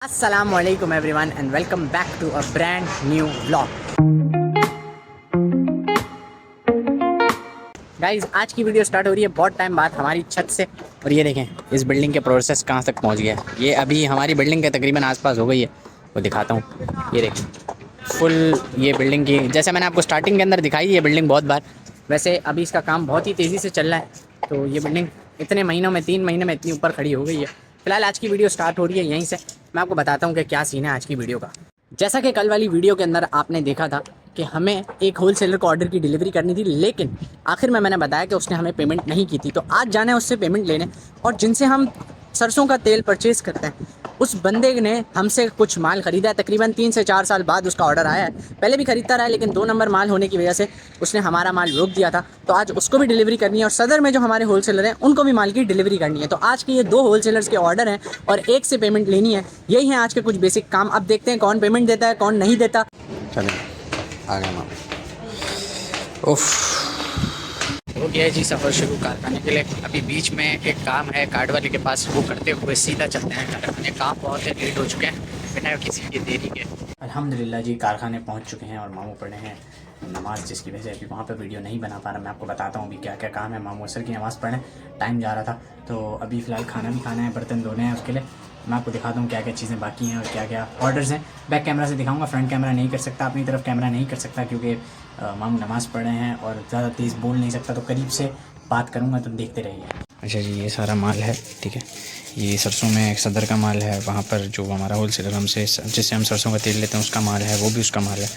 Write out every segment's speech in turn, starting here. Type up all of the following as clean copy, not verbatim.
Assalamualaikum everyone and welcome back to a brand new vlog. Guys आज की video start हो रही है बहुत टाइम बाद हमारी छत से। और ये देखें इस बिल्डिंग के प्रोसेस कहाँ तक पहुँच गया है। ये अभी हमारी बिल्डिंग के तकरीबन आसपास हो गई है, वो दिखाता हूँ। ये देखें फुल ये बिल्डिंग की, जैसे मैंने आपको स्टार्टिंग के अंदर दिखाई ये बिल्डिंग बहुत बार। वैसे अभी इसका काम बहुत ही तेज़ी से चल रहा है, तो ये बिल्डिंग इतने महीनों में 3 महीने में इतनी ऊपर खड़ी हो गई है। फिलहाल आज की वीडियो स्टार्ट हो रही है यहीं से। मैं आपको बताता हूँ कि क्या सीन है आज की वीडियो का। जैसा कि कल वाली वीडियो के अंदर आपने देखा था कि हमें एक होलसेलर को ऑर्डर की डिलीवरी करनी थी, लेकिन आखिर में मैंने बताया कि उसने हमें पेमेंट नहीं की थी। तो आज जाना है उससे पेमेंट लेने, और जिनसे हम सरसों का तेल परचेज़ करते हैं उस बंदे ने हमसे कुछ माल ख़रीदा है। तकरीबन 3 से 4 साल बाद उसका ऑर्डर आया है। पहले भी ख़रीदता रहा है, लेकिन 2 नंबर माल होने की वजह से उसने हमारा माल रोक दिया था। तो आज उसको भी डिलीवरी करनी है, और सदर में जो हमारे होलसेलर हैं उनको भी माल की डिलीवरी करनी है। तो आज के ये 2 होलसेलर्स के ऑर्डर हैं और एक से पेमेंट लेनी है। यही है आज के कुछ बेसिक काम। अब देखते हैं कौन पेमेंट देता है कौन नहीं देता। चलें आ गए मामा। उफ हो गया है जी सफ़र शुरू कारखाने के लिए। अभी बीच में एक काम है कार्ड वाले के पास, वो करते हुए सीधा चलते हैं कारखाने। काम बहुत है, लेट हो चुके हैं बिना किसी की देरी के। अल्हम्दुलिल्लाह जी कारखाने पहुंच चुके हैं और मामू पढ़े हैं नमाज़, जिसकी वजह से अभी वहाँ पे वीडियो नहीं बना पा रहा। मैं आपको बताता हूँ अभी क्या क्या काम है। मामू असर की नमाज़ पढ़ें, टाइम जा रहा था, तो अभी फ़िलहाल खाना भी खाना है, बर्तन धोने हैं। उसके लिए मैं आपको दिखाता हूँ क्या क्या चीज़ें बाकी हैं और क्या क्या ऑर्डर्स हैं। बैक कैमरा से दिखाऊंगा, फ्रंट कैमरा नहीं कर सकता, अपनी तरफ कैमरा नहीं कर सकता, क्योंकि मामू नमाज़ पढ़ रहे हैं और ज़्यादा तेज़ बोल नहीं सकता, तो करीब से बात करूँगा, तो देखते रहिए। अच्छा जी, ये सारा माल है, ठीक है। ये सरसों में एक सदर का माल है, वहाँ पर जो हमारा होलसेलर हमसे जिससे हम सरसों का तेल लेते हैं उसका माल है, वो भी उसका माल है।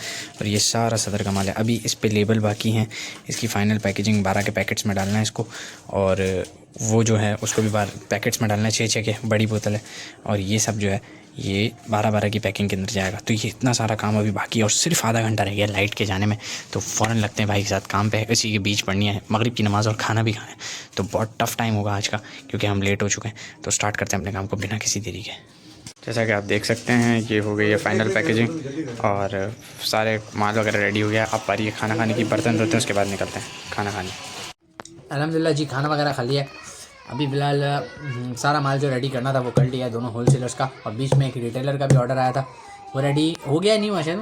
और ये सारा सदर का माल है। अभी इस पे लेबल बाकी हैं, इसकी फ़ाइनल पैकेजिंग 12 के पैकेट्स में डालना है इसको, और वो जो है उसको भी 12 पैकेट्स में डालना है, 6-6 के, बड़ी बोतल है। और ये सब जो है ये 12-12 की पैकिंग के अंदर जाएगा। तो ये इतना सारा काम अभी बाकी है और सिर्फ आधा घंटा रह गया लाइट के जाने में। तो फ़ौरन लगते हैं भाई के साथ काम पे। इसी के बीच पढ़नी है मगरिब की नमाज़ और खाना भी खाना है, तो बहुत टफ़ टाइम होगा आज का, क्योंकि हम लेट हो चुके हैं। तो स्टार्ट करते हैं अपने काम को बिना किसी देरी के। जैसा कि आप देख सकते हैं ये हो गई है फ़ाइनल पैकेजिंग और सारे माल वगैरह रेडी हो गया। अब पारी है खाना खाने की, बर्तन धोते हैं, उसके बाद निकलते हैं खाना खाने। अल्हम्दुलिल्लाह जी खाना वगैरह खा लिया। अभी फ़िलहाल सारा माल जो रेडी करना था वो कर लिया है दोनों होलसेलर्स का, और बीच में एक रिटेलर का भी ऑर्डर आया था, वो रेडी हो गया नहीं हुआ शायद,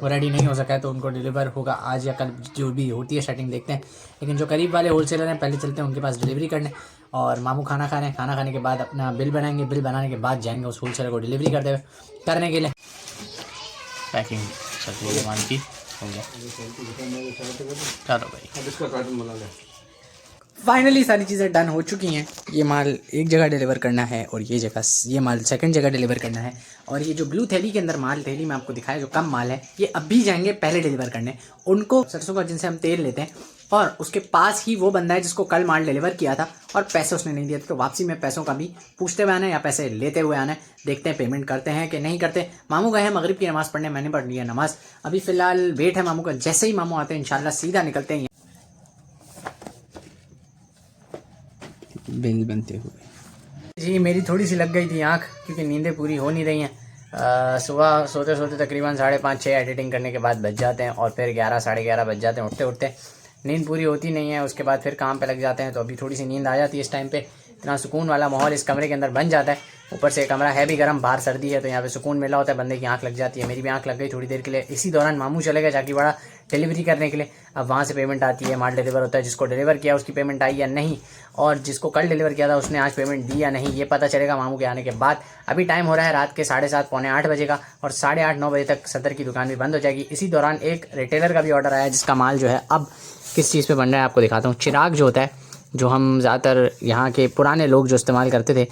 वो रेडी नहीं हो सका है, तो उनको डिलीवर होगा आज या कल, जो भी होती है सेटिंग देखते हैं। लेकिन जो करीब वाले होलसेलर हैं पहले चलते हैं उनके पास डिलीवरी करने, और मामू खाना खा रहे हैं। खाना खाने के बाद अपना बिल बनाएंगे, बिल बनाने के बाद जाएंगे उस होलसेलर को डिलीवरी करने के लिए। पैकिंग चल माल की हो गया, चलो भाई फाइनली सारी चीज़ें डन हो चुकी हैं। ये माल एक जगह डिलीवर करना है और ये माल सेकंड जगह डिलीवर करना है। और ये जो ब्लू थैली के अंदर माल, थैली में आपको दिखाया जो कम माल है, ये अभी जाएंगे पहले डिलीवर करने उनको, सरसों का जिनसे हम तेल लेते हैं। और उसके पास ही वो बंदा है जिसको कल माल डिलीवर किया था और पैसे उसने नहीं दिए थे, तो वापसी में पैसों का भी पूछते हुए आना है या पैसे लेते हुए आना है। देखते हैं पेमेंट करते हैं कि नहीं करते। मामू गए हैं मगरिब की नमाज़ पढ़ने, मैंने पढ़ लिया नमाज़। अभी फ़िलहाल वेट है मामू का, जैसे ही मामू आते हैं इंशाल्लाह सीधा निकलते हैं बिल बनते हुए। जी मेरी थोड़ी सी लग गई थी आँख, क्योंकि नींदें पूरी हो नहीं रही हैं। सुबह सोते सोते तकरीबन 5:30-6 एडिटिंग करने के बाद बज जाते हैं, और फिर 11 साढ़े 11 बज जाते हैं उठते उठते। नींद पूरी होती नहीं है, उसके बाद फिर काम पे लग जाते हैं, तो अभी थोड़ी सी नींद आ जाती है इस टाइम पे। इतना सुकून वाला माहौल इस कमरे के अंदर बन जाता है। ऊपर से कमरा है भी गर्म, बाहर सर्दी है, तो यहाँ पे सुकून मिला होता है, बंदे की आंख लग जाती है। मेरी भी आंख लग गई थोड़ी देर के लिए। इसी दौरान मामू चले गए चाकीवाड़ा डिलीवरी करने के लिए। अब वहाँ से पेमेंट आती है, माल डिलीवर होता है, जिसको डिलीवर किया उसकी पेमेंट आई या नहीं, और जिसको कल डिलीवर किया था उसने आज पेमेंट दी या नहीं, ये पता चलेगा मामू के आने के बाद। अभी टाइम हो रहा है रात के 7:30 पौने 8 बजे का, और 8:30-9 बजे तक सदर की दुकान भी बंद हो जाएगी। इसी दौरान एक रिटेलर का भी ऑर्डर आया, जिसका माल जो है अब किस चीज़ पे बन रहा है आपको दिखाता हूँ। चिराग जो होता है, जो हम ज़्यादातर यहाँ के पुराने लोग जो इस्तेमाल करते थे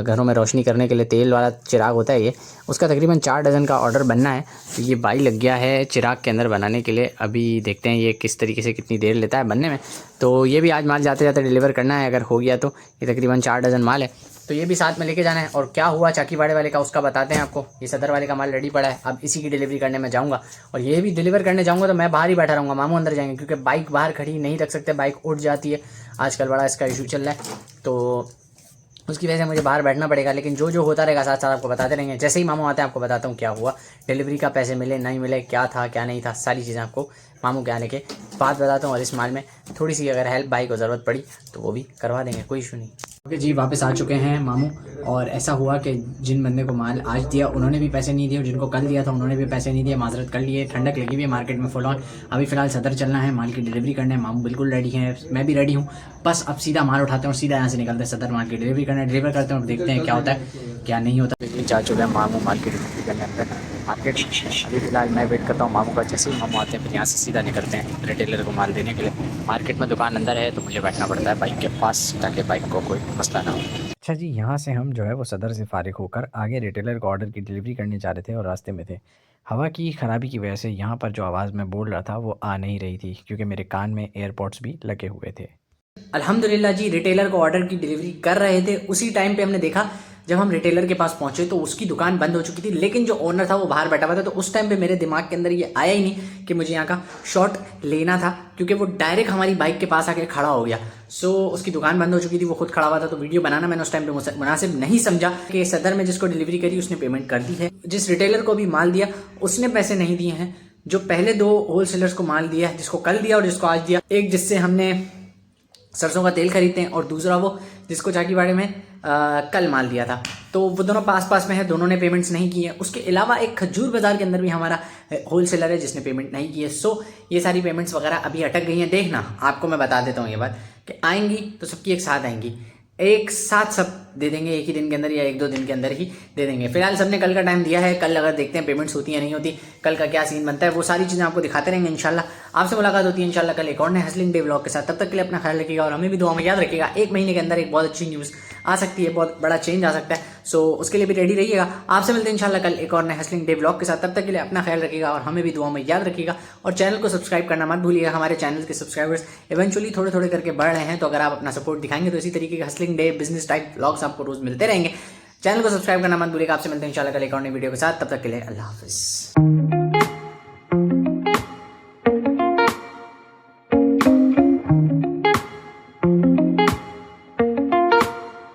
घरों में रोशनी करने के लिए, तेल वाला चिराग होता है ये, उसका तकरीबन 4 डज़न का ऑर्डर बनना है। तो ये बाई लग गया है चिराग के अंदर बनाने के लिए। अभी देखते हैं ये किस तरीके से कितनी देर लेता है बनने में। तो ये भी आज माल जाते जाते डिलीवर करना है, अगर हो गया तो। ये तकरीबन 4 डज़न माल है, तो ये भी साथ में लेके जाना है। और क्या हुआ चाकीवाड़े वाले का उसका बताते हैं आपको। ये सदर वाले का माल रेडी पड़ा है, अब इसी की डिलीवरी करने में जाऊँगा, और ये भी डिलीवर करने जाऊँगा तो मैं बाहर ही बैठा रहूँगा, मामू अंदर जाएंगे, क्योंकि बाइक बाहर खड़ी नहीं रख सकते, बाइक उठ जाती है आजकल, बड़ा इसका इशू चल रहा है, तो उसकी वजह से मुझे बाहर बैठना पड़ेगा। लेकिन जो जो होता रहेगा साथ साथ आपको बताते रहेंगे। जैसे ही मामू आते हैं आपको बताता हूँ क्या हुआ, डिलीवरी का पैसे मिले नहीं मिले, क्या था क्या नहीं था, सारी चीज़ें आपको मामू के आने के बाद बताता हूँ। और इस माल में थोड़ी सी अगर हेल्प भाई को ज़रूरत पड़ी तो वो भी करवा देंगे, कोई इशू नहीं। ओके जी, वापस आ चुके हैं मामू। और ऐसा हुआ कि जिन बंदे को माल आज दिया उन्होंने भी पैसे नहीं दिए, और जिनको कल दिया था उन्होंने भी पैसे नहीं दिए, माजरत कर लिए। ठंडक लगी हुई है मार्केट में फुल ऑन। अभी फ़िलहाल सदर चलना है, माल की डिलीवरी करना है। मामू बिल्कुल रेडी हैं, मैं भी रेडी हूँ। बस अब सीधा माल उठाते हैं और सीधा यहाँ से निकलते हैं सदर, माल की डिलीवरी करना है। डिलीवर करते हैं और देखते हैं क्या होता है क्या नहीं होता। जा चुके हैं मामू माल की डिलीवरी करने अंदर मार्केट। अभी फ़िलहाल मैं वेट करता हूँ मामू का। जैसे ही मामू आते हैं फिर यहाँ से सीधा निकलते हैं रिटेलर को माल देने के लिए। मार्केट में दुकान अंदर है तो मुझे बैठना पड़ता है बाइक के पास ताकि बाइक को कोई मसला ना हो। अच्छा जी, यहाँ से हम जो है वो सदर से फारिग होकर आगे रिटेलर को ऑर्डर की डिलीवरी करने जा रहे थे और रास्ते में थे। हवा की ख़राबी की वजह से यहाँ पर जो आवाज़ मैं बोल रहा था वो आ नहीं रही थी, क्योंकि मेरे कान में एयरपॉड्स भी लगे हुए थे। अल्हम्दुलिल्लाह जी, रिटेलर को ऑर्डर की डिलीवरी कर रहे थे। उसी टाइम पे हमने देखा जब हम रिटेलर के पास पहुंचे तो उसकी दुकान बंद हो चुकी थी, लेकिन जो ओनर था वो बाहर बैठा हुआ था। तो उस टाइम पे मेरे दिमाग के अंदर ये आया ही नहीं कि मुझे यहाँ का शॉट लेना था, क्योंकि वो डायरेक्ट हमारी बाइक के पास आके खड़ा हो गया। सो उसकी दुकान बंद हो चुकी थी, वो खुद खड़ा हुआ था, तो वीडियो बनाना मैंने उस टाइम पे मुनासिब नहीं समझा। कि सदर में जिसको डिलीवरी करी उसने पेमेंट कर दी है, जिस रिटेलर को भी माल दिया उसने पैसे नहीं दिए हैं। जो पहले दो होलसेलर्स को माल दिया है, जिसको कल दिया और जिसको आज दिया, एक जिससे हमने सरसों का तेल खरीदते हैं और दूसरा वो जिसको चाकीवाड़े में कल माल दिया था, तो वो दोनों पास पास में है, दोनों ने पेमेंट्स नहीं की है। उसके अलावा एक खजूर बाज़ार के अंदर भी हमारा होलसेलर है जिसने पेमेंट नहीं की है। सो ये सारी पेमेंट्स वगैरह अभी अटक गई हैं। देखना, आपको मैं बता देता हूँ ये बात कि आएंगी तो सबकी एक साथ आएंगी, एक साथ सब दे देंगे एक ही दिन के अंदर या एक दो दिन के अंदर ही दे देंगे। फिलहाल सबने कल का टाइम दिया है, कल अगर देखते हैं पेमेंट्स होती है नहीं होती, कल का क्या सीन बनता है, वो सारी चीज़ें आपको दिखाते रहेंगे इंशाल्लाह। आपसे मुलाकात होती है इंशाल्लाह कल एक और नए हसलिंग डे व्लॉग के साथ। तब तक के लिए अपना ख्याल रखिएगा और हमें भी दुआ में याद रखिएगा। एक महीने के अंदर एक बहुत अच्छी न्यूज़ आ सकती है, बहुत बड़ा चेंज आ सकता है। सो उसके लिए भी रेडी रहिएगा। आपसे मिलते हैं इंशाल्लाह कल एक और नए हसलिंग डे व्लॉग के साथ। तब तक के लिए अपना ख्याल रखिएगा और हमें भी दुआ में याद रखिएगा। और चैनल को सब्सक्राइब करना मत भूलिएगा। हमारे चैनल के सब्सक्राइबर्स इवेंचुअली थोड़े थोड़े करके बढ़ रहे हैं, तो अगर आप अपना सपोर्ट दिखाएंगे तो इसी तरीके के hustling day business type vlogs आपको रोज मिलते रहेंगे। चैनल को सब्सक्राइब करना मत भूलिएगा। आपसे मिलते हैं इंशाल्लाह कल एक और नई वीडियो के साथ। तब तक के लिए अल्लाह हाफिज़।